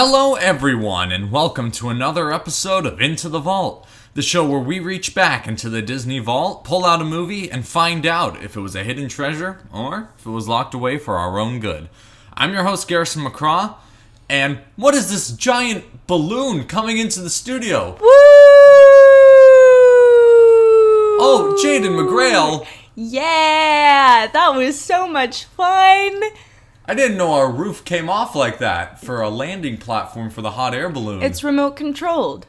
Hello everyone, and welcome to another episode of Into the Vault, the show where we reach back into the Disney vault, pull out a movie, and find out if it was a hidden treasure or if it was locked away for our own good. I'm your host, Garrison MacCraw, and what is this giant balloon coming into the studio? Woo! Oh, Jayden McGrael! Yeah, that was so much fun! I didn't know our roof came off like that for a landing platform for the hot air balloon. It's remote controlled.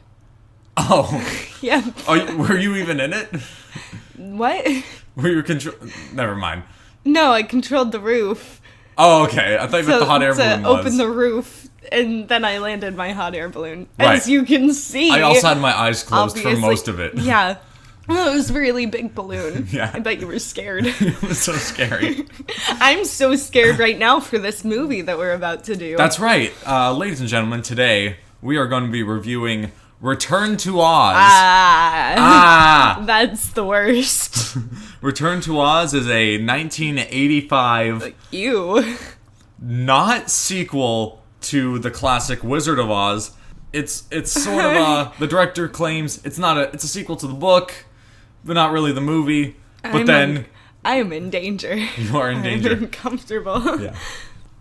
Oh. Yeah. Oh, were you even in it? What? Were you Never mind. No, I controlled the roof. Oh, okay. I thought you meant the hot air balloon to open the roof, and then I landed my hot air balloon. Right. As you can see. I also had my eyes closed obviously, for most of it. Yeah. Well, it was a really big balloon. Yeah. I bet you were scared. It was so scary. I'm so scared right now for this movie that we're about to do. That's right. Ladies and gentlemen, today we are going to be reviewing Return to Oz. That's the worst. Return to Oz is a 1985 not sequel to the classic Wizard of Oz. It's sort of the director claims it's a sequel to the book, but not really the movie. But I am in danger. You are in danger. I'm uncomfortable. Yeah.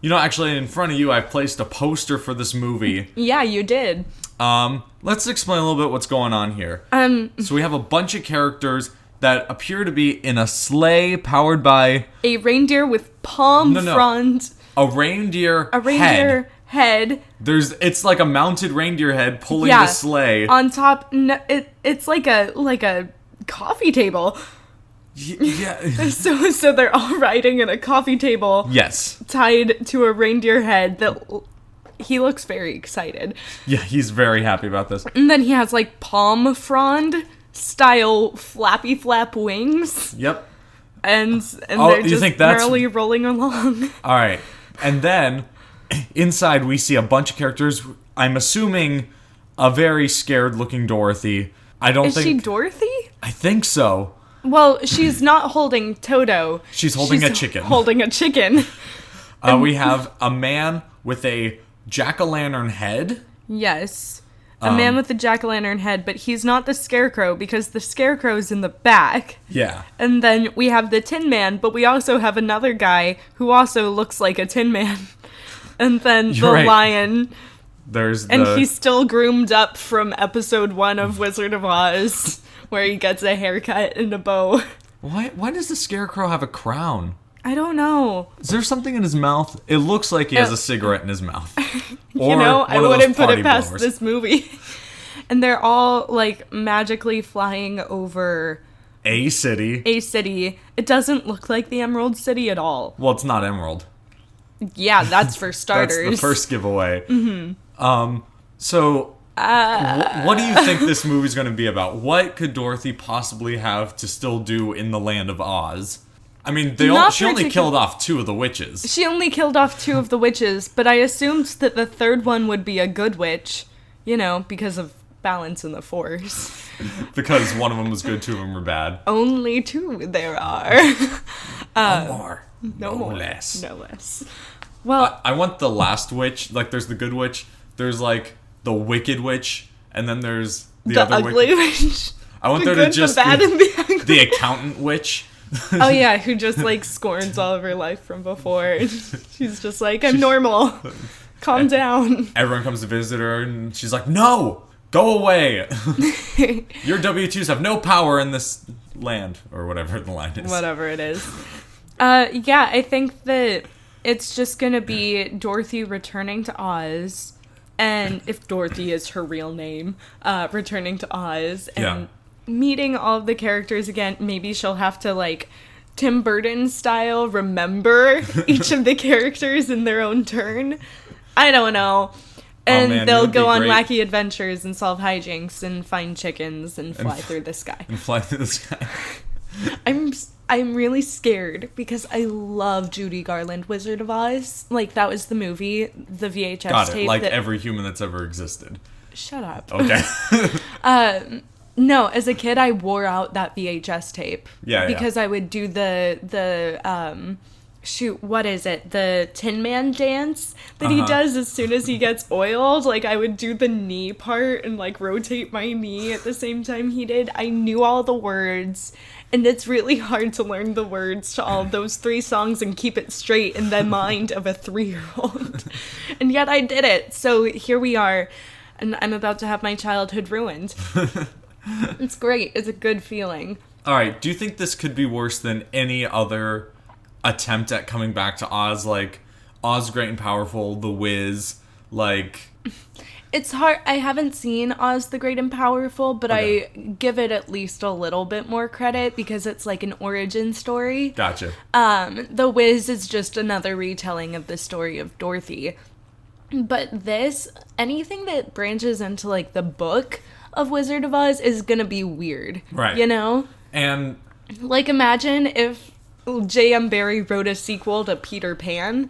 You know, actually, in front of you, I've placed a poster for this movie. Yeah, you did. Let's explain a little bit what's going on here. So we have a bunch of characters that appear to be in a sleigh powered by a reindeer with palm front. A reindeer head. It's like a mounted reindeer head pulling the sleigh. On top, it's like a coffee table. Yeah. So they're all riding in a coffee table. Yes. Tied to a reindeer head that he looks very excited. Yeah, he's very happy about this. And then he has like palm frond style flappy flap wings. Yep. And they're just merrily rolling along. All right. And then inside we see a bunch of characters. I'm assuming a very scared looking Dorothy. Is she Dorothy? I think so. Well, she's not holding Toto. She's holding a chicken. Holding a chicken. We have a man with a jack-o'-lantern head. Yes. A man with a jack-o'-lantern head, but he's not the Scarecrow because the Scarecrow's in the back. Yeah. And then we have the Tin Man, but we also have another guy who also looks like a Tin Man. And then lion. And he's still groomed up from episode 1 of Wizard of Oz, where he gets a haircut and a bow. Why does the Scarecrow have a crown? I don't know. Is there something in his mouth? It looks like he has a cigarette in his mouth. I wouldn't put it past this movie. And they're all, like, magically flying over a city. It doesn't look like the Emerald City at all. Well, it's not Emerald. Yeah, that's for starters. That's the first giveaway. Mm-hmm. So, what do you think this movie's going to be about? What could Dorothy possibly have to still do in the land of Oz? I mean, she only killed off 2 of the witches. She only killed off 2 of the witches, but I assumed that the third one would be a good witch, because of balance in the Force. Because one of them was good, 2 of them were bad. Only 2 there are. No more. No more. Less. No less. Well, I want the last witch. Like, there's the good witch. There's, like, the wicked witch. And then there's the other ugly witch. I want there to just be the accountant witch. Oh, yeah, who just, like, scorns all of her life from before. She's just like, I'm normal. Calm down. Everyone comes to visit her, and she's like, no! Go away! Your W-2s have no power in this land. Or whatever the line is. Whatever it is. Yeah, I think that it's just gonna be Dorothy returning to Oz. And if Dorothy is her real name, returning to Oz. And meeting all of the characters again. Maybe she'll have to, like, Tim Burton style remember each of the characters in their own turn. I don't know. And they'll go on wacky adventures and solve hijinks and find chickens and fly through the sky. And fly through the sky. I'm really scared because I love Judy Garland, Wizard of Oz. Like, that was the movie, the VHS Got it. tape. Like every human that's ever existed. Shut up. Okay. No, as a kid, I wore out that VHS tape. Yeah, because I would do the shoot, what is it? The Tin Man dance that he does as soon as he gets oiled. Like, I would do the knee part and, like, rotate my knee at the same time he did. I knew all the words, and it's really hard to learn the words to all of those 3 songs and keep it straight in the mind of a 3-year-old. And yet I did it. So here we are, and I'm about to have my childhood ruined. It's great. It's a good feeling. All right, do you think this could be worse than any other attempt at coming back to Oz, like Oz Great and Powerful, The Wiz, like... It's hard. I haven't seen Oz the Great and Powerful, but okay. I give it at least a little bit more credit because it's like an origin story. Gotcha. The Wiz is just another retelling of the story of Dorothy. But this, anything that branches into like the book of Wizard of Oz is gonna be weird. Right. You know? And... like, imagine if J.M. Barrie wrote a sequel to Peter Pan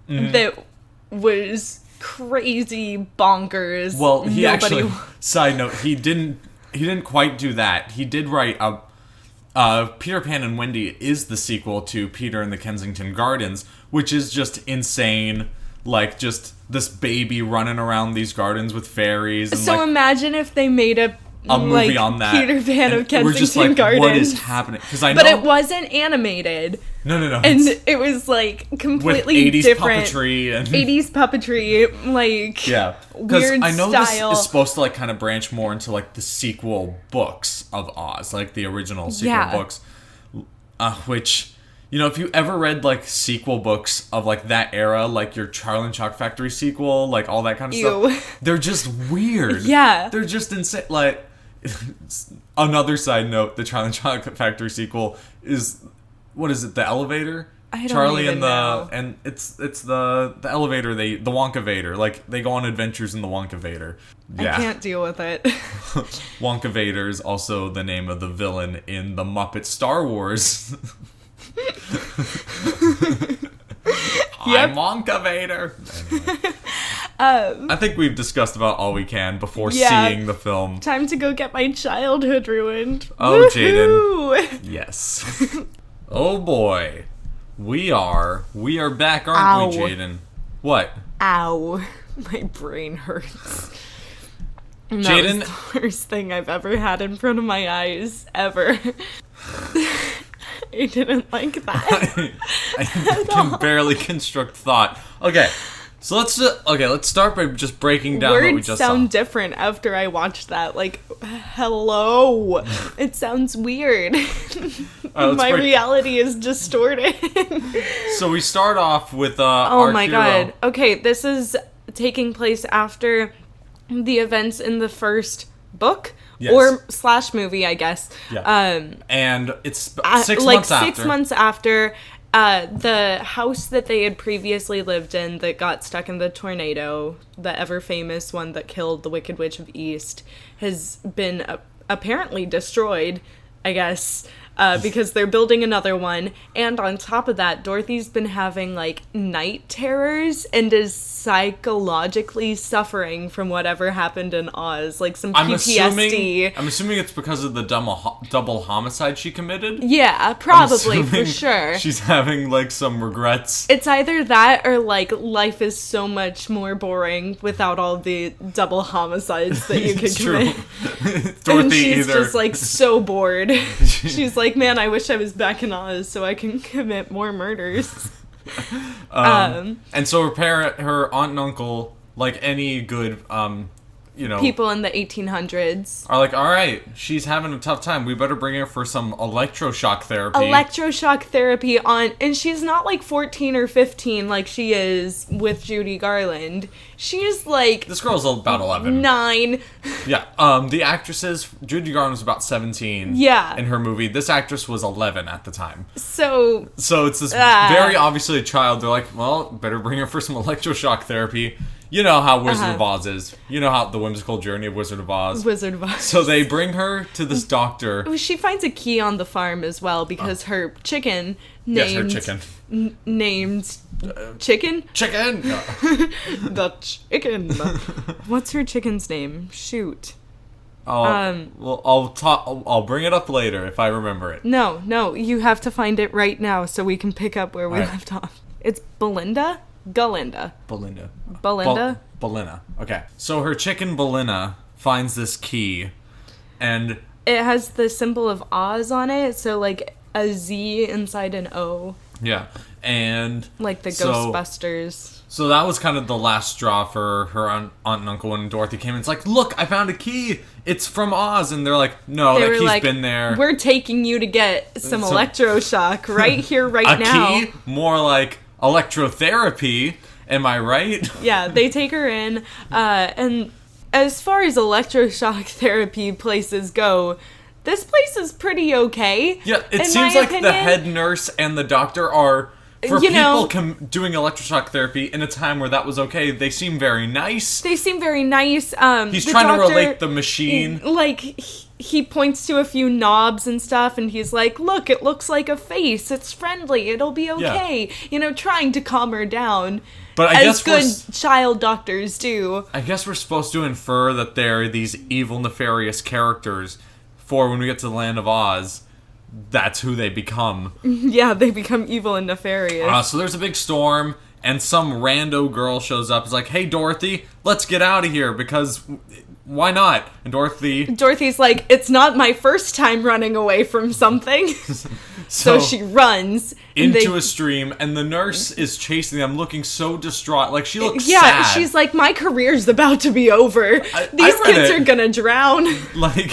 that was... crazy bonkers. Well, he actually, side note, he didn't quite do that. He did write Peter Pan and Wendy is the sequel to Peter and the Kensington Gardens, which is just insane. Like, just this baby running around these gardens with fairies. And so like, imagine if they made a movie like, on that. Peter Pan of Kensington we're just like, Gardens. What is happening? Because I know, but it wasn't animated. No. And it was like completely with 80s different. puppetry and 80s puppetry, like weird I know style. This is supposed to like kind of branch more into like the sequel books of Oz, like the original sequel books, which. You know, if you ever read, like, sequel books of, like, that era, like your Charlie and Chocolate Factory sequel, like, all that kind of stuff, they're just weird. Yeah. They're just insane. Like, another side note, the Charlie and Chocolate Factory sequel is, what is it, the elevator? I don't Charlie even and know. And it's the elevator, the Wonkavator. Like, they go on adventures in the Wonkavator. Yeah. I can't deal with it. Wonkavator is also the name of the villain in the Muppet Star Wars. I'm Wonkavator. Anyway. I think we've discussed about all we can before seeing the film. Time to go get my childhood ruined. Oh, Jayden. Yes. Oh boy. We are back, aren't we, Jayden? What? Ow. My brain hurts. Jayden, that was the worst thing I've ever had in front of my eyes, ever. I didn't like that. I can barely construct thought. Okay, so let's start by just breaking down what we just saw. Words sound different after I watched that. Like, hello. It sounds weird. My reality is distorted. So we start off with oh my god. Okay, this is taking place after the events in the first book. Yes. Or slash movie, I guess. Yeah. And it's 6 months after. 6 months after the house that they had previously lived in that got stuck in the tornado, the ever-famous one that killed the Wicked Witch of East, has been apparently destroyed, I guess, because they're building another one. And on top of that, Dorothy's been having, like, night terrors and is psychologically suffering from whatever happened in Oz. Like, some PTSD. I'm assuming it's because of the double homicide she committed? Yeah, probably, for sure. She's having, like, some regrets. It's either that or, like, life is so much more boring without all the double homicides that you could commit. Dorothy and she's just, like, so bored. She's like, man, I wish I was back in Oz so I can commit more murders. And so her aunt and uncle, like any good, people in the 1800s, are like, all right, she's having a tough time. We better bring her for some electroshock therapy. And she's not like 14 or 15 like she is with Judy Garland. She's like... This girl's about 11. 9. Yeah. The actresses, Judy Garland was about 17 in her movie. This actress was 11 at the time. So it's this very obviously a child. They're like, well, better bring her for some electroshock therapy. You know how Wizard of Oz is. You know how the whimsical journey of Wizard of Oz. So they bring her to this doctor. She finds a key on the farm as well because her chicken named... Yes, her chicken. Named... Chicken? Chicken! No. The chicken. What's her chicken's name? Shoot. I'll bring it up later if I remember it. No, you have to find it right now so we can pick up where we left off. It's Belinda? Belinda. Okay. So her chicken Belinda finds this key, and it has the symbol of Oz on it, so like a Z inside an O. Yeah, and like the Ghostbusters. So that was kind of the last straw for her aunt and uncle when Dorothy came in. It's like, look, I found a key. It's from Oz. And they're like, no, that key's been there. We're taking you to get some electroshock right here, right now. A key? More like electrotherapy. Am I right? Yeah, they take her in. And as far as electroshock therapy places go, this place is pretty okay. Yeah, it seems like the head nurse and the doctor are... For people doing electroshock therapy in a time where that was okay, they seem very nice. He's trying to relate the machine. Like, he points to a few knobs and stuff, and he's like, look, it looks like a face. It's friendly. It'll be okay. Yeah. Trying to calm her down. But as good child doctors do. I guess we're supposed to infer that they're these evil, nefarious characters for when we get to the land of Oz. That's who they become. Yeah, they become evil and nefarious. So there's a big storm, and some rando girl shows up. It's like, hey, Dorothy, let's get out of here, because why not? And Dorothy's like, it's not my first time running away from something. So she runs. Into a stream, and the nurse is chasing them, looking so distraught. Like, she looks sad. Yeah, she's like, my career's about to be over. These kids are gonna drown. Like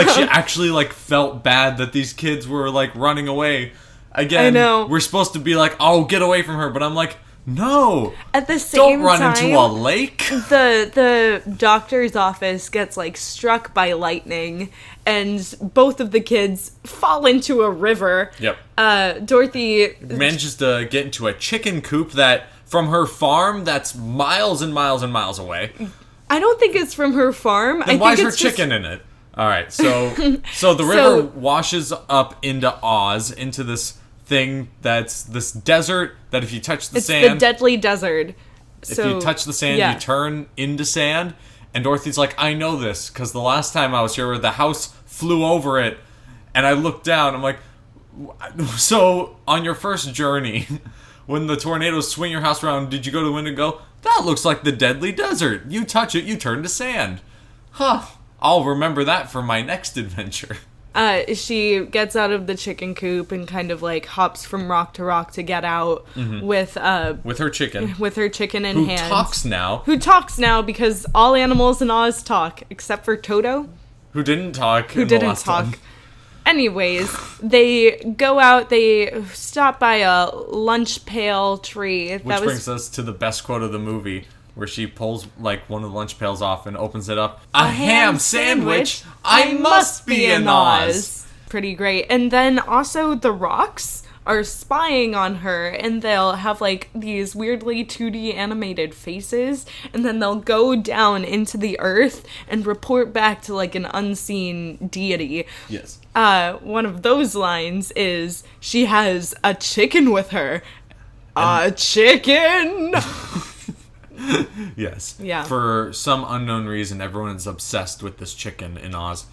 she actually, felt bad that these kids were, running away. Again, I know. We're supposed to be like, oh, get away from her, but I'm like, no. At the same time, don't run into a lake. The doctor's office gets struck by lightning, and both of the kids fall into a river. Yep. Dorothy manages to get into a chicken coop that from her farm that's miles and miles and miles away. I don't think it's from her farm. Then why is her chicken in it? All right, so the river washes up into Oz, into this thing that's this desert that if you touch the sand... It's the deadly desert. If you touch the sand, you turn into sand. And Dorothy's like, I know this, because the last time I was here, the house flew over it, and I looked down, I'm like, so on your first journey, when the tornadoes swing your house around, did you go to the window and go, that looks like the deadly desert. You touch it, you turn to sand. Huh. I'll remember that for my next adventure. She gets out of the chicken coop and kind of hops from rock to rock to get out with her chicken. With her chicken in hand. Who talks now because all animals in Oz talk, except for Toto. Who didn't talk. Anyways, they go out, they stop by a lunch pail tree. Which brings us to the best quote of the movie, where she pulls one of the lunch pails off and opens it up. A ham sandwich? I must be in Oz. Pretty great. And then also the rocks are spying on her, and they'll have these weirdly 2D animated faces, and then they'll go down into the earth and report back to an unseen deity. Yes. One of those lines is, she has a chicken with her. A chicken! Yes. Yeah. For some unknown reason, everyone is obsessed with this chicken in Oz.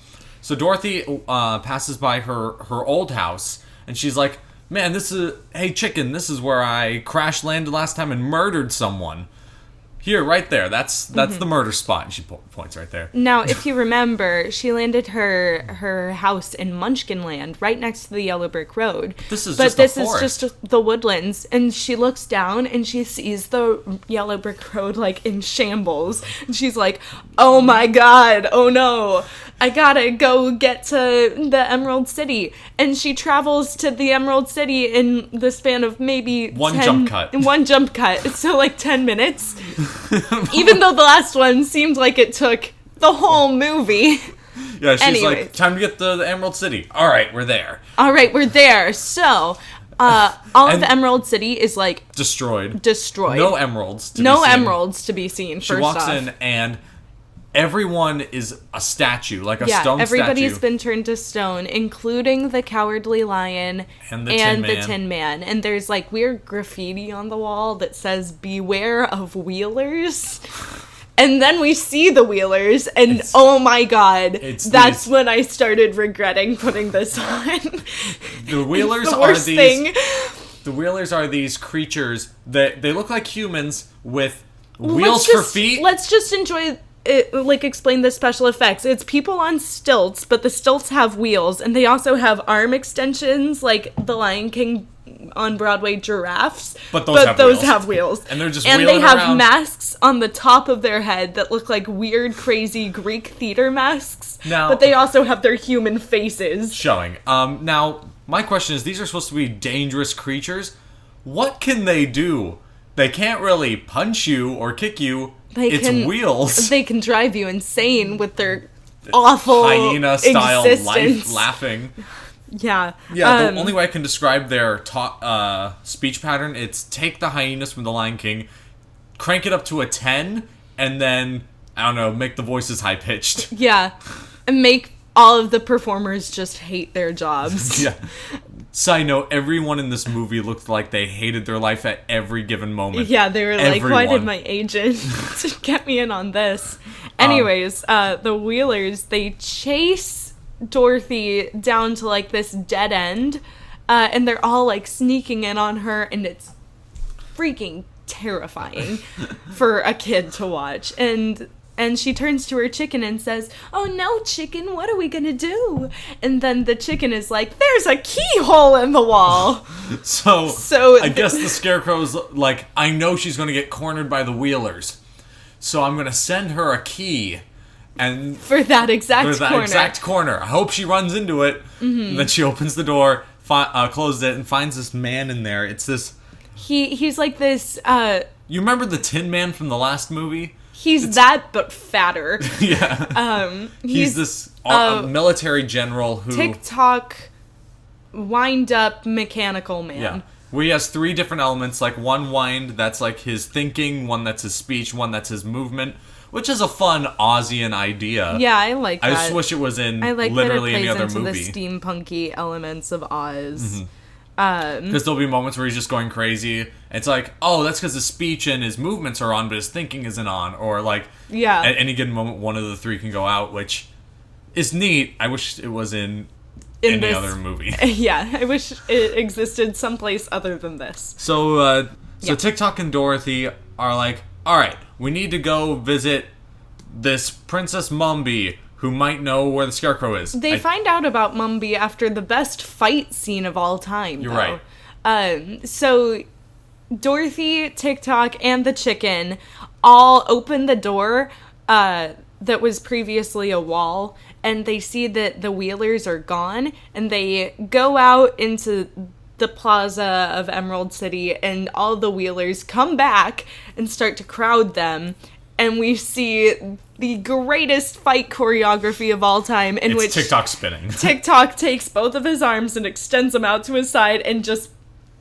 So Dorothy passes by her old house, and she's like, man, hey chicken, this is where I crash landed last time and murdered someone. Here, right there. That's the murder spot. And she points right there. Now, if you remember, she landed her house in Munchkinland, right next to the yellow brick road. This is just the woodlands. And she looks down and she sees the yellow brick road in shambles. And she's like, oh my god, oh no. I gotta go get to the Emerald City. And she travels to the Emerald City in the span of maybe one jump cut. So 10 minutes. Even though the last one seemed like it took the whole movie. Yeah, she's like, time to get to the Emerald City. All right, we're there. So, all of the Emerald City is destroyed. No emeralds to be seen. She walks in and everyone is a statue, stone statue. Everybody's been turned to stone, including the Cowardly Lion and the Tin Man. And there's weird graffiti on the wall that says, beware of wheelers. And then we see the Wheelers, and oh my god, that's when I started regretting putting this on. The Wheelers the worst thing. The Wheelers are these creatures that they look like humans with wheels for feet. Let's just enjoy it, explain the special effects. It's people on stilts, but the stilts have wheels, and they also have arm extensions, like the Lion King on Broadway giraffes. But those have wheels. And they're just and wheeling they have around. Masks on the top of their head that look like weird, crazy Greek theater masks. Now, but they also have their human faces showing. Now, my question is, these are supposed to be dangerous creatures. What can they do? They can't really punch you or kick you. It's wheels. They can drive you insane with their awful hyena-style existence. laughing. Yeah. Yeah, the only way I can describe their speech pattern, it's take the hyenas from The Lion King, crank it up to a 10, and then, I don't know, make the voices high-pitched. Yeah. And make all of the performers just hate their jobs. Yeah. Side note, everyone in this movie looked like they hated their life at every given moment. Yeah, they were like, why did my agent get me in on this? Anyways, the Wheelers, they chase Dorothy down to like this dead end, and they're all like sneaking in on her, and it's freaking terrifying for a kid to watch. And she turns to her chicken and says, "Oh no, chicken, what are we gonna do?" And then the chicken is like, "There's a keyhole in the wall." So I guess the Scarecrow's like, I know she's gonna get cornered by the Wheelers, so I'm gonna send her a key. And for that exact corner. I hope she runs into it. Mm-hmm. And then she opens the door, closes it, and finds this man in there. It's this... He's like this... You remember the Tin Man from the last movie? He's that, but fatter. Yeah. He's this military general who... TikTok, wind-up mechanical man. Yeah. Where he has 3 different elements, like one wind that's like his thinking, one that's his speech, one that's his movement, which is a fun Ozian idea. Yeah, I like that. I just wish it was in literally any other movie. I like that it plays into the steampunky elements of Oz. Mm-hmm. Because there'll be moments where he's just going crazy. It's like, oh, that's because his speech and his movements are on, but his thinking isn't on. Or like, at any given moment, one of the 3 can go out, which is neat. I wish it was in any other movie. Yeah, I wish it existed someplace other than this. So TikTok and Dorothy are like, all right, we need to go visit this Princess Mumby, who might know where the Scarecrow is. They find out about Mumby after the best fight scene of all time. You're right. So Dorothy, TikTok, and the chicken all open the door that was previously a wall, and they see that the Wheelers are gone, and they go out into the plaza of Emerald City, and all the Wheelers come back and start to crowd them, and we see the greatest fight choreography of all time, in which TikTok spinning. TikTok takes both of his arms and extends them out to his side and just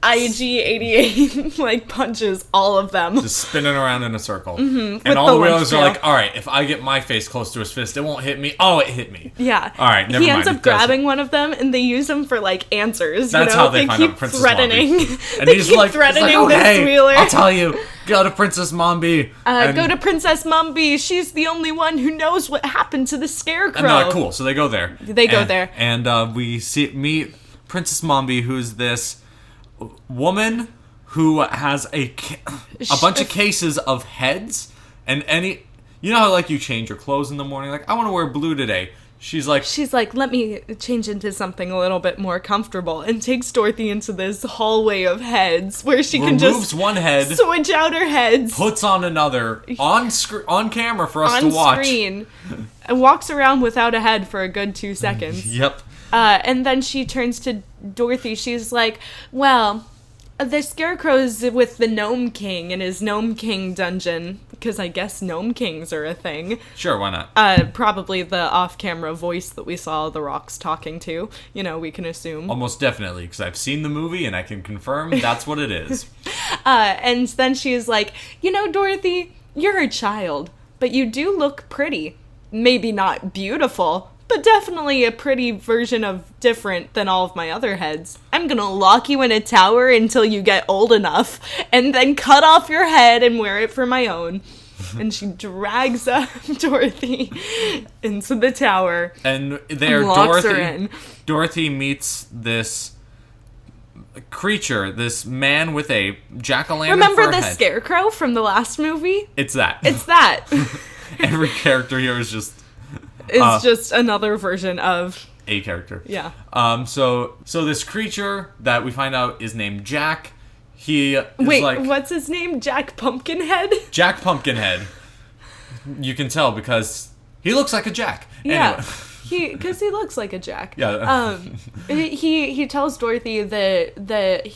IG-88 like punches all of them. Just spinning around in a circle. Mm-hmm, and all the Wheelers are like, alright, if I get my face close to his fist, it won't hit me. Oh, it hit me. Yeah. Alright, never mind. He ends up grabbing one of them, and they use him for, like, answers. That's how they find out Princess Mombi. And he's like, this Wheeler. I'll tell you. Go to Princess Mombi. Go to Princess Mombi. She's the only one who knows what happened to the Scarecrow. And they're like, cool. So they go there. And we meet Princess Mombi, who's this woman who has a bunch of cases of heads, and you know how like you change your clothes in the morning, like I want to wear blue today. She's like, let me change into something a little bit more comfortable, and takes Dorothy into this hallway of heads where she can just one head, switch out her heads, puts on another on camera for us to watch, on screen, and walks around without a head for a good 2 seconds. Yep. And then she turns to Dorothy. She's like, well, the Scarecrow's with the Gnome King in his Gnome King dungeon, because I guess Gnome Kings are a thing. Sure, why not? Probably the off-camera voice that we saw the Rocks talking to. You know, we can assume. Almost definitely, because I've seen the movie and I can confirm that's what it is. And then she's like, you know, Dorothy, you're a child, but you do look pretty. Maybe not beautiful, but definitely a pretty version of different than all of my other heads. I'm gonna lock you in a tower until you get old enough, and then cut off your head and wear it for my own. And she drags up Dorothy into the tower. And there, locks her in. Dorothy meets this creature, this man with a jack-o'-lantern Remember for a the head. scarecrow from the last movie? It's that. It's that. Every character here is just... It's just another version of... a character. Yeah. So this creature that we find out is named Jack. He is Wait, like... what's his name? Jack Pumpkinhead? Jack Pumpkinhead. You can tell because he looks like a Jack. Yeah. Anyway. Because he looks like a Jack. Yeah. He tells Dorothy that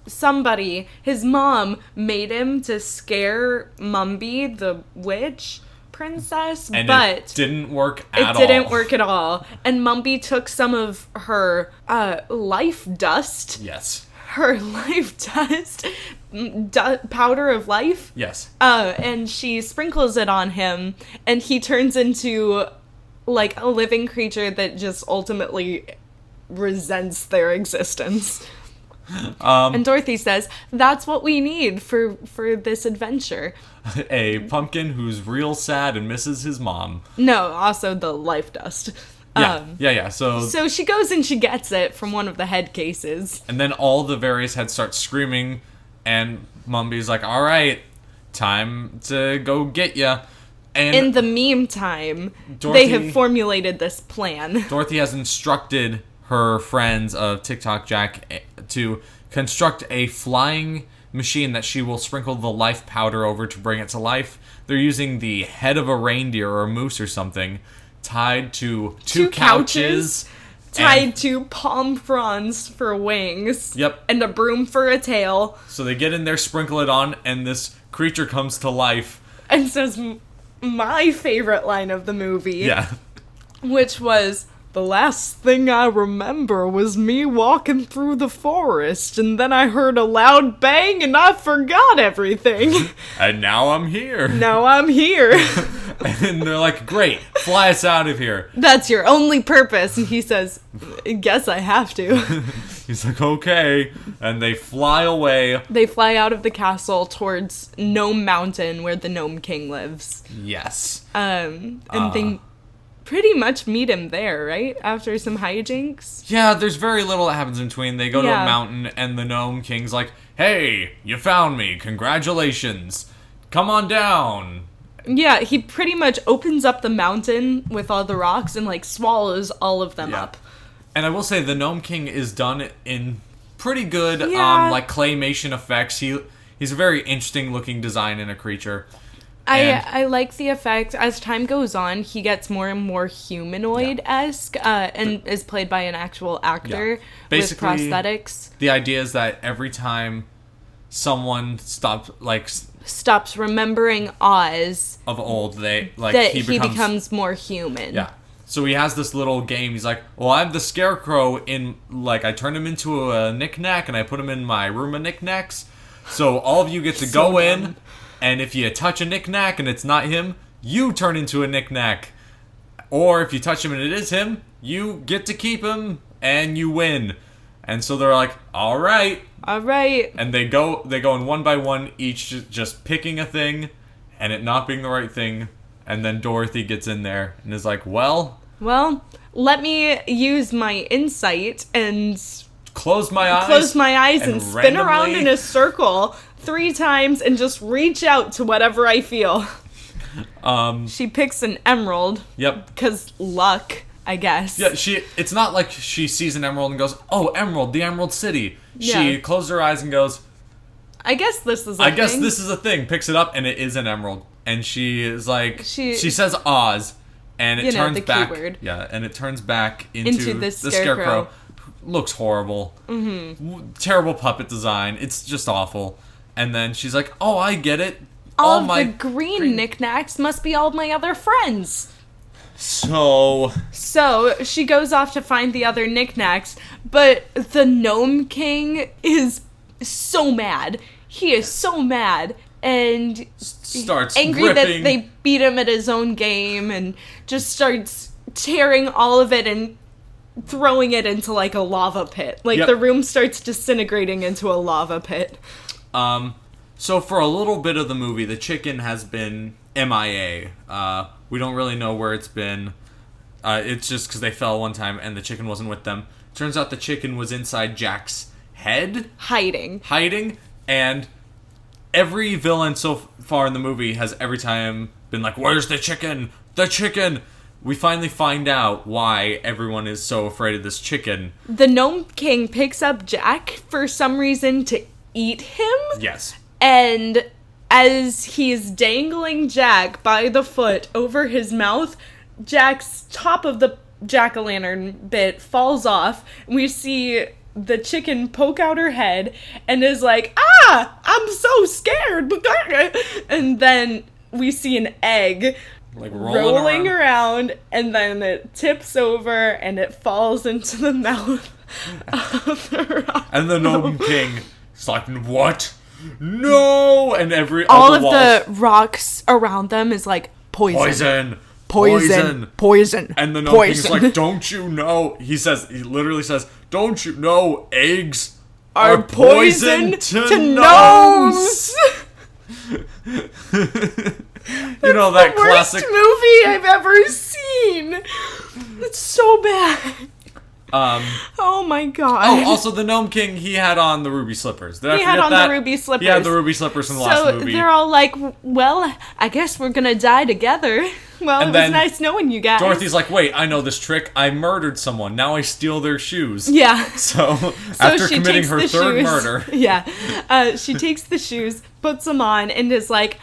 somebody, his mom, made him to scare Mumby, the witch princess, and but it didn't work at all. It didn't work at all. And Mumby took some of her life dust. Yes. Her life dust, powder of life. Yes. And she sprinkles it on him, and he turns into like a living creature that just ultimately resents their existence. And Dorothy says, that's what we need for this adventure. A pumpkin who's real sad and misses his mom. No, also the life dust. Yeah. So she goes and she gets it from one of the head cases. And then all the various heads start screaming, and Mumby's like, all right, time to go get ya. And in the meantime, Dorothy, they have formulated this plan. Dorothy has instructed her friends of TikTok Jack to construct a flying machine that she will sprinkle the life powder over to bring it to life. They're using the head of a reindeer or a moose or something tied to two couches tied to palm fronds for wings. Yep. And a broom for a tail. So they get in there, sprinkle it on, and this creature comes to life. And says my favorite line of the movie. Yeah. Which was, the last thing I remember was me walking through the forest, and then I heard a loud bang and I forgot everything. And now I'm here. Now I'm here. And they're like, great, fly us out of here. That's your only purpose. And he says, guess I have to. He's like, okay. And they fly away. They fly out of the castle towards Gnome Mountain, where the Gnome King lives. Yes. And they pretty much meet him there, right? After some hijinks. Yeah, there's very little that happens in between. They go to a mountain, and the Gnome King's like, hey, you found me. Congratulations. Come on down. Yeah, he pretty much opens up the mountain with all the rocks and, like, swallows all of them up. And I will say, the Gnome King is done in pretty good, like, claymation effects. He's a very interesting looking design in a creature. I like the effect. As time goes on, he gets more and more humanoid-esque, and is played by an actual actor with prosthetics. The idea is that every time someone stops remembering Oz of old, he becomes more human. Yeah. So he has this little game. He's like, well, I have the Scarecrow in, like, I turned him into a knick-knack, and I put him in my room of knick-knacks. So all of you get to go in, and if you touch a knick-knack and it's not him, you turn into a knick-knack. Or if you touch him and it is him, you get to keep him, and you win. And so they're like, all right. And they go in one by one, each just picking a thing, and it not being the right thing. And then Dorothy gets in there and is like, well, let me use my insight and close my eyes and spin around in a circle 3 times and just reach out to whatever I feel. She picks an emerald. Yep. Because luck, I guess. Yeah, it's not like she sees an emerald and goes, oh, emerald, the Emerald City. She closes her eyes and goes, I guess this is a thing. Picks it up, and it is an emerald. And she is like, she says Oz, and it turns back. Keyword. Yeah, and it turns back into the Scarecrow. Looks horrible. Mm-hmm. Terrible puppet design. It's just awful. And then she's like, oh, I get it. All my the green knickknacks must be all my other friends. So she goes off to find the other knickknacks, but the Gnome King is so mad. He is so mad and starts angry ripping. that they beat him at his own game and just starts tearing all of it and throwing it into like a lava pit. Like the room starts disintegrating into a lava pit. So for a little bit of the movie, the chicken has been MIA. We don't really know where it's been. It's just because they fell one time and the chicken wasn't with them. Turns out the chicken was inside Jack's head. Hiding. And every villain so far in the movie has every time been like, where's the chicken? The chicken! We finally find out why everyone is so afraid of this chicken. The Gnome King picks up Jack for some reason to eat him. Yes. And as he's dangling Jack by the foot over his mouth, Jack's top of the jack-o'-lantern bit falls off. We see the chicken poke out her head and is like, I'm so scared. And then we see an egg like rolling around, and then it tips over and it falls into the mouth of the rock. And the Gnome King is like, what? No! And all of the rocks around them is like, poison. And the Gnome King's like, don't you know? He literally says, don't you know eggs are poison to gnomes? You know, that classic movie I've ever seen. It's so bad. Oh my god. Oh, also the Gnome King, he had on the ruby slippers. He had on the ruby slippers. He had the ruby slippers in the last movie. So they're all like, well, I guess we're gonna die together. Well, and it was nice knowing you guys. Dorothy's like, wait, I know this trick. I murdered someone. Now I steal their shoes. Yeah. So after committing her third murder. Yeah. She takes the shoes, puts them on, and is like,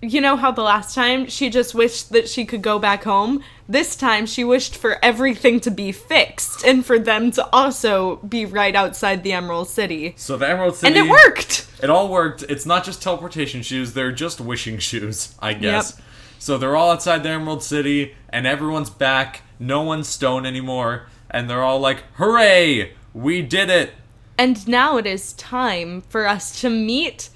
you know how the last time she just wished that she could go back home? This time she wished for everything to be fixed and for them to also be right outside the Emerald City. So the Emerald City... And it worked! It all worked. It's not just teleportation shoes, they're just wishing shoes, I guess. Yep. So they're all outside the Emerald City, and everyone's back. No one's stone anymore. And they're all like, hooray! We did it! And now it is time for us to meet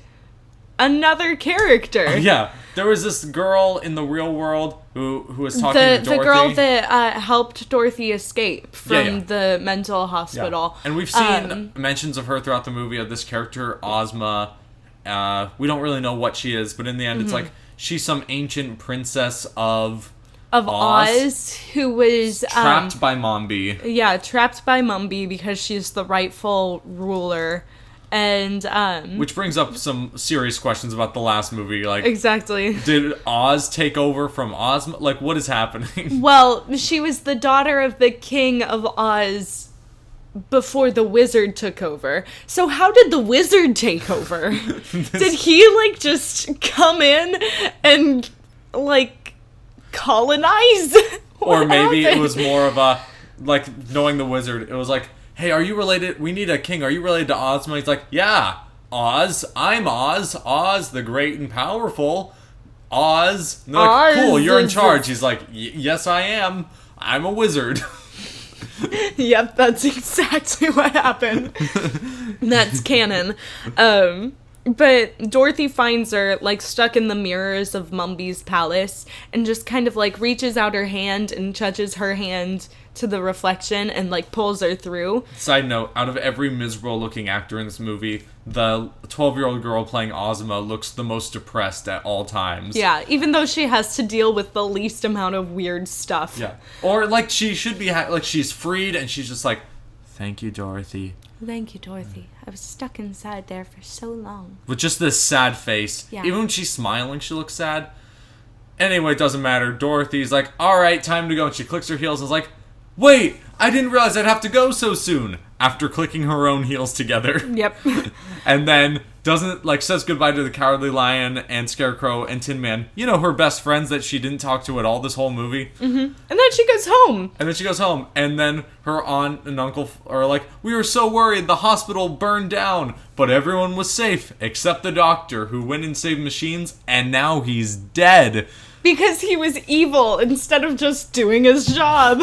another character. Yeah. There was this girl in the real world who was talking to Dorothy. The girl that helped Dorothy escape from the mental hospital. Yeah. And we've seen mentions of her throughout the movie, of this character, Ozma. We don't really know what she is, but in the end it's like, she's some ancient princess of Oz, who was trapped by Mombi. Yeah, trapped by Mombi because she's the rightful ruler. And which brings up some serious questions about the last movie. Like, exactly, did Oz take over from Ozma? Like, what is happening? Well, she was the daughter of the king of Oz before the wizard took over. So how did the wizard take over? Did he like just come in and like colonize? Or maybe it was more of a, like, knowing the wizard, it was like, hey, are you related? We need a king. Are you related to Ozma? He's like, yeah, Oz. I'm Oz. Oz, the great and powerful. Oz. And they're like, cool, you're in charge. He's like, yes, I am. I'm a wizard. Yep, that's exactly what happened. That's canon. But Dorothy finds her, like, stuck in the mirrors of Mumby's palace and just kind of, like, reaches out her hand and touches her hand to the reflection and, like, pulls her through. Side note, out of every miserable-looking actor in this movie, the 12-year-old girl playing Ozma looks the most depressed at all times. Yeah, even though she has to deal with the least amount of weird stuff. Yeah. Or, like, she should be, like, she's freed and she's just like, thank you, Dorothy. Thank you, Dorothy. I was stuck inside there for so long. With just this sad face. Yeah. Even when she's smiling, she looks sad. Anyway, it doesn't matter. Dorothy's like, alright, time to go. And she clicks her heels and is like, wait, I didn't realize I'd have to go so soon. After clicking her own heels together. Yep. And then says goodbye to the Cowardly Lion and Scarecrow and Tin Man. You know, her best friends that she didn't talk to at all this whole movie. Mm-hmm. And then she goes home. And then her aunt and uncle are like, we were so worried, the hospital burned down. But everyone was safe, except the doctor, who went and saved machines, and now he's dead. Because he was evil instead of just doing his job.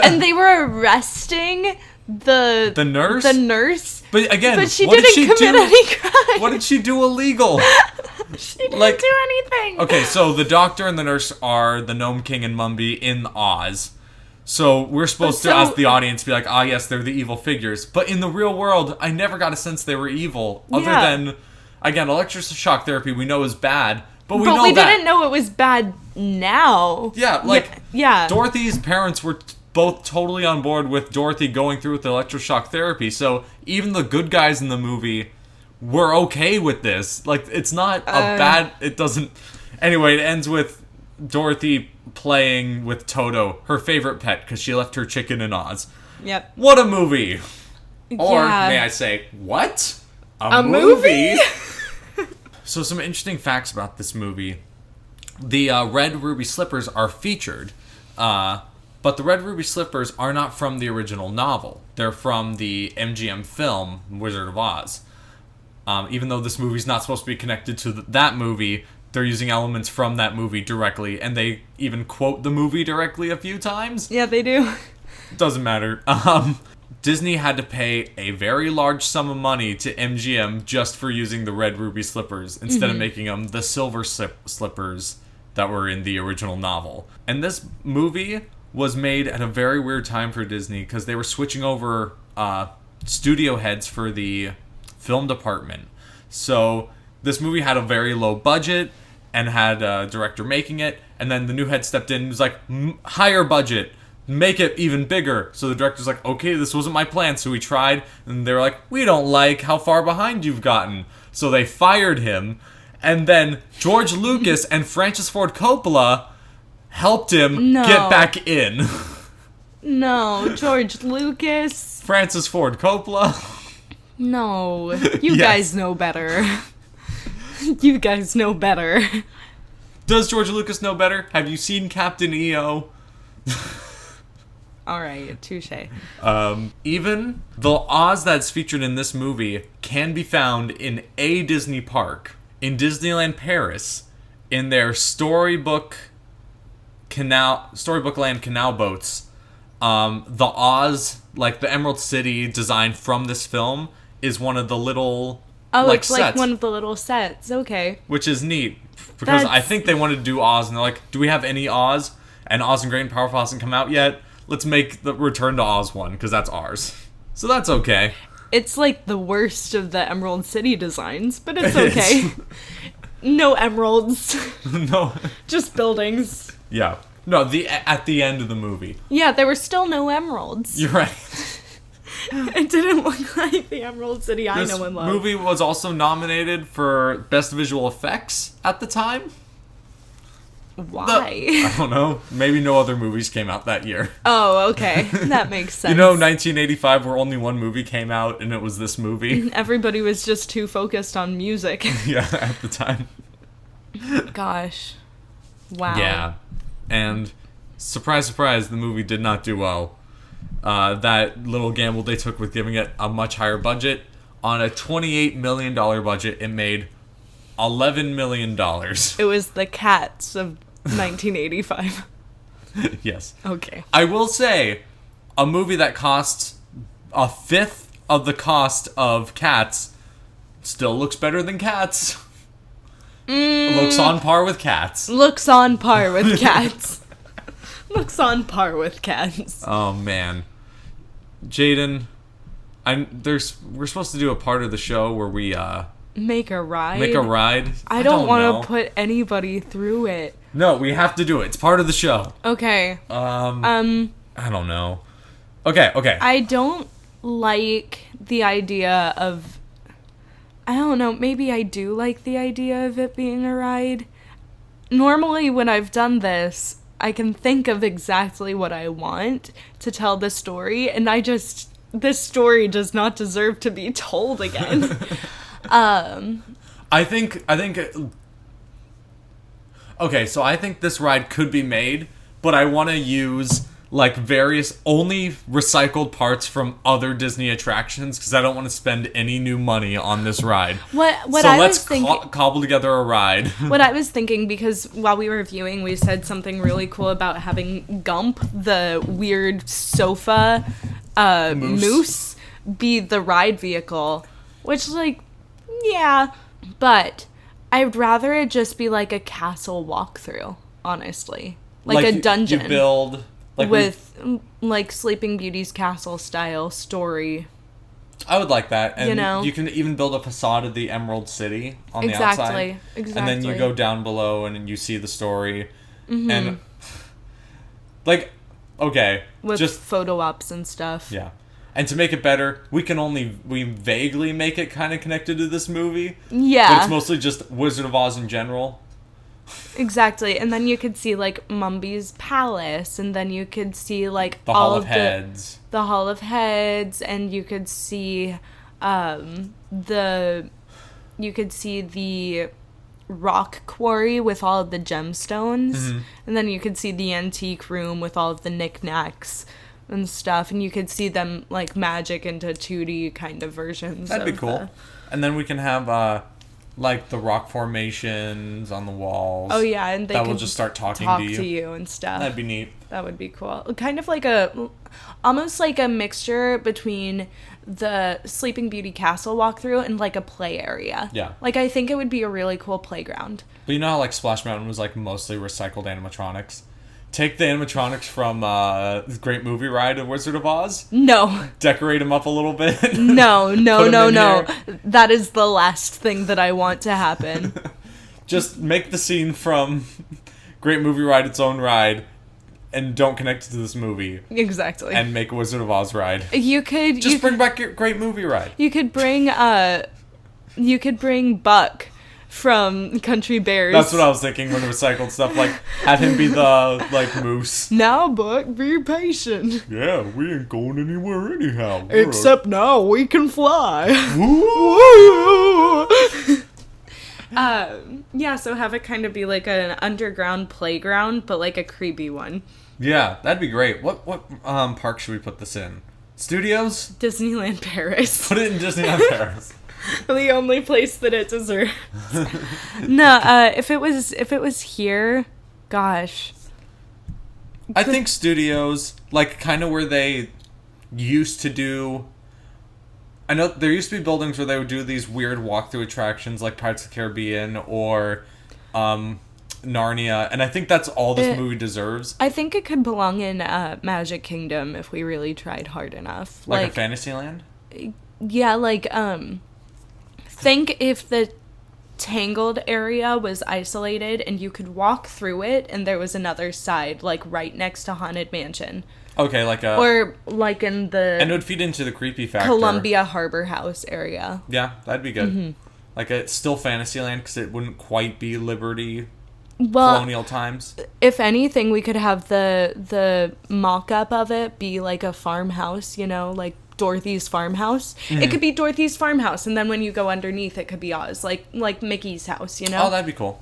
And they were arresting the nurse. But again, she didn't commit any crime. What did she do illegal? She didn't do anything. Okay, so the doctor and the nurse are the Gnome King and Mumby in Oz. So we're supposed to, as the audience, be like, yes, they're the evil figures. But in the real world, I never got a sense they were evil. Other than, Again, electroshock therapy we know is bad, but we didn't know it was bad now. Yeah, Dorothy's parents were both totally on board with Dorothy going through with the electroshock therapy, so even the good guys in the movie were okay with this. Like, it's not a bad... It doesn't... Anyway, it ends with Dorothy playing with Toto, her favorite pet, because she left her chicken in Oz. Yep. What a movie! Or, may I say, what? A movie? So, some interesting facts about this movie. The red ruby slippers are featured, but the red ruby slippers are not from the original novel. They're from the MGM film, Wizard of Oz. Even though this movie's not supposed to be connected to that movie, they're using elements from that movie directly, and they even quote the movie directly a few times. Yeah, they do. Doesn't matter. Disney had to pay a very large sum of money to MGM just for using the red ruby slippers instead of making them the silver slippers that were in the original novel. And this movie was made at a very weird time for Disney because they were switching over studio heads for the film department. So this movie had a very low budget and had a director making it, and then the new head stepped in and was like, higher budget, make it even bigger. So the director's like, okay, this wasn't my plan. So we tried, and they were like, we don't like how far behind you've gotten. So they fired him, and then George Lucas and Francis Ford Coppola helped him get back in. No, George Lucas. Francis Ford Coppola. No, you guys know better. You guys know better. Does George Lucas know better? Have you seen Captain EO? Alright, touche. Even the Oz that's featured in this movie can be found in a Disney park, in Disneyland Paris, in their Storybook Land canal boats. The Oz, like the Emerald City design from this film, is one of the little it's sets, like one of the little sets. Okay. Which is neat, because I think they wanted to do Oz, and they're like, do we have any Oz? And Oz and Great and Powerful hasn't come out yet. Let's make the Return to Oz one, because that's ours. So that's okay. It's like the worst of the Emerald City designs, but it's okay. No emeralds. No. Just buildings. Yeah. No, at the end of the movie. Yeah, there were still no emeralds. You're right. It didn't look like the Emerald City I know and love. This movie was also nominated for Best Visual Effects at the time. Why? I don't know. Maybe no other movies came out that year. Oh, okay. That makes sense. 1985, where only one movie came out, and it was this movie. Everybody was just too focused on music. Yeah, at the time. Gosh. Wow. Yeah. And surprise, surprise, the movie did not do well. That little gamble they took with giving it a much higher budget. On a $28 million budget, it made $11 million. It was the Cats of 1985. Yes. Okay. I will say, a movie that costs a fifth of the cost of Cats still looks better than Cats. Looks on par with Cats. Looks on par with Cats. Looks on par with Cats. Oh, man. Jayden, we're supposed to do a part of the show where we make a ride. I don't want to put anybody through it. No, we have to do it. It's part of the show. Okay. I don't know. Okay. I don't like the idea of... I don't know, maybe I do like the idea of it being a ride. Normally when I've done this, I can think of exactly what I want to tell the story, and this story does not deserve to be told again. I think okay, so I think this ride could be made, but I want to use like various only recycled parts from other Disney attractions, because I don't want to spend any new money on this ride. Let's cobble together a ride. What I was thinking, because while we were viewing, we said something really cool about having Gump, the weird sofa moose, be the ride vehicle, which, like, yeah, but I'd rather it just be like a castle walkthrough, honestly. Like a dungeon. You build... with, like, Sleeping Beauty's castle style story. I would like that. And you know? You can even build a facade of the Emerald City on the outside. Exactly. And then you go down below and you see the story. And, like, okay. With just photo ops and stuff. Yeah. And to make it better, we vaguely make it kind of connected to this movie. Yeah. But it's mostly just Wizard of Oz in general. Exactly. And then you could see, like, Mumby's Palace, and then you could see, like, The Hall of Heads. The Hall of Heads, and you could see the rock quarry with all of the gemstones, and then you could see the antique room with all of the knickknacks and stuff, and you could see them, like, magic into 2D kind of versions. That'd be cool. And then we can have, like, the rock formations on the walls. Oh, yeah, and they will just start talking to you and stuff. That'd be neat. That would be cool. Kind of like almost like a mixture between the Sleeping Beauty Castle walkthrough and, like, a play area. Yeah. Like, I think it would be a really cool playground. But you know how, like, Splash Mountain was, like, mostly recycled animatronics? Take the animatronics from this great movie ride of Wizard of Oz. No. Decorate them up a little bit. No. That is the last thing that I want to happen. Just make the scene from Great Movie Ride its own ride and don't connect it to this movie. Exactly. And make a Wizard of Oz ride. You could bring back your Great Movie Ride. You could bring Buck from Country Bears. That's what I was thinking when recycled stuff, like, have him be the, like, moose. Now, Buck, be patient. Yeah, we ain't going anywhere anyhow. Except now we can fly. Yeah, so have it kind of be like an underground playground, but like a creepy one. Yeah, that'd be great. What park should we put this in? Studios? Disneyland Paris. Put it in Disneyland Paris. The only place that it deserves. No, if it was here, gosh. I think studios, like, kind of where they used to do... I know there used to be buildings where they would do these weird walkthrough attractions, like Pirates of the Caribbean or Narnia, and I think that's all this movie deserves. I think it could belong in Magic Kingdom if we really tried hard enough. Like a Fantasyland? Yeah, like, think if the Tangled area was isolated and you could walk through it and there was another side, like, right next to Haunted Mansion. Okay, like a... Or, like, in the... And it would feed into the creepy factor. Columbia Harbor House area. Yeah, that'd be good. Like, it's still Fantasyland, because it wouldn't quite be Liberty colonial times. If anything, we could have the mock-up of it be, like, a farmhouse, you know, like Dorothy's farmhouse. It could be Dorothy's farmhouse, and then when you go underneath, it could be Oz, like Mickey's house, you know? Oh, that'd be cool.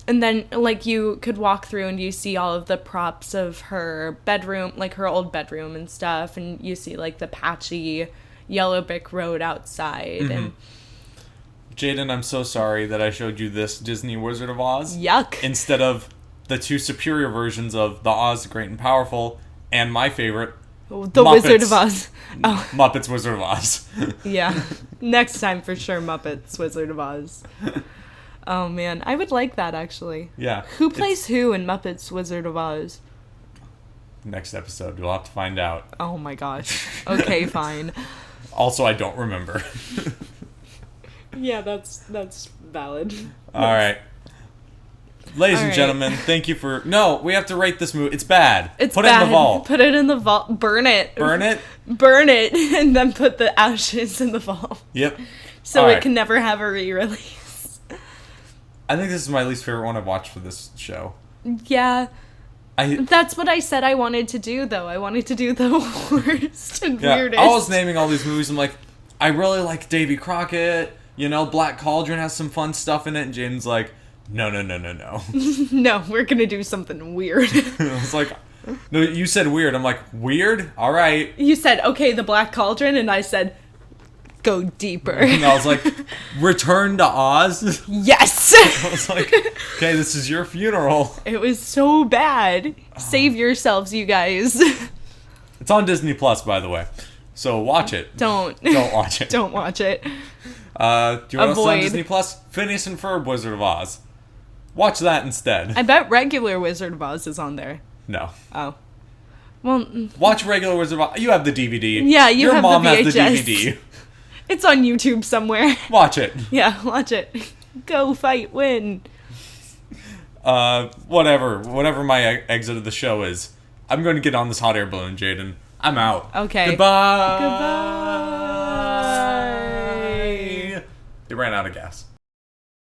And then, like, you could walk through and you see all of the props of her bedroom, like her old bedroom and stuff, and you see, like, the patchy yellow brick road outside. And Jayden, I'm so sorry that I showed you this Disney Wizard of Oz. Yuck. Instead of the two superior versions of the Oz the Great and Powerful and my favorite, The Muppets. Wizard of Oz. Oh. Muppets Wizard of Oz. Yeah. Next time for sure, Muppets Wizard of Oz. Oh, man. I would like that, actually. Yeah. Who plays who in Muppets Wizard of Oz? Next episode, you'll have to find out. Oh, my gosh. Okay, fine. Also, I don't remember. Yeah, that's valid. All right. Ladies and gentlemen, thank you for... No, we have to rate this movie. It's bad. It's Put bad. it in the vault. Put it in the vault. Burn it. Burn it? Burn it, and then put the ashes in the vault. Yep. So All it right. can never have a re-release. I think this is my least favorite one I've watched for this show. Yeah. That's what I said I wanted to do, though. I wanted to do the worst and weirdest. I was naming all these movies. I'm like, I really like Davy Crockett. You know, Black Cauldron has some fun stuff in it. And Jaden's like, no. No, we're going to do something weird. I was like, no, you said weird. I'm like, weird? All right. You said, okay, the Black Cauldron. And I said, go deeper. And I was like, Return to Oz? Yes! I was like, okay, this is your funeral. It was so bad. Save yourselves, you guys. It's on Disney Plus, by the way. So watch it. Don't watch it. Don't watch it. Do you want to on Disney Plus? Phineas and Ferb Wizard of Oz. Watch that instead. I bet regular Wizard of Oz is on there. No. Oh. Well, Watch regular Wizard of Oz. You have the DVD. Yeah, you Your have mom the has the VHS. DVD. it's on YouTube somewhere. Watch it. Yeah, watch it. Go fight, win. Whatever my exit of the show is, I'm going to get on this hot air balloon, Jayden. I'm out. Okay. Goodbye. Goodbye. They ran out of gas.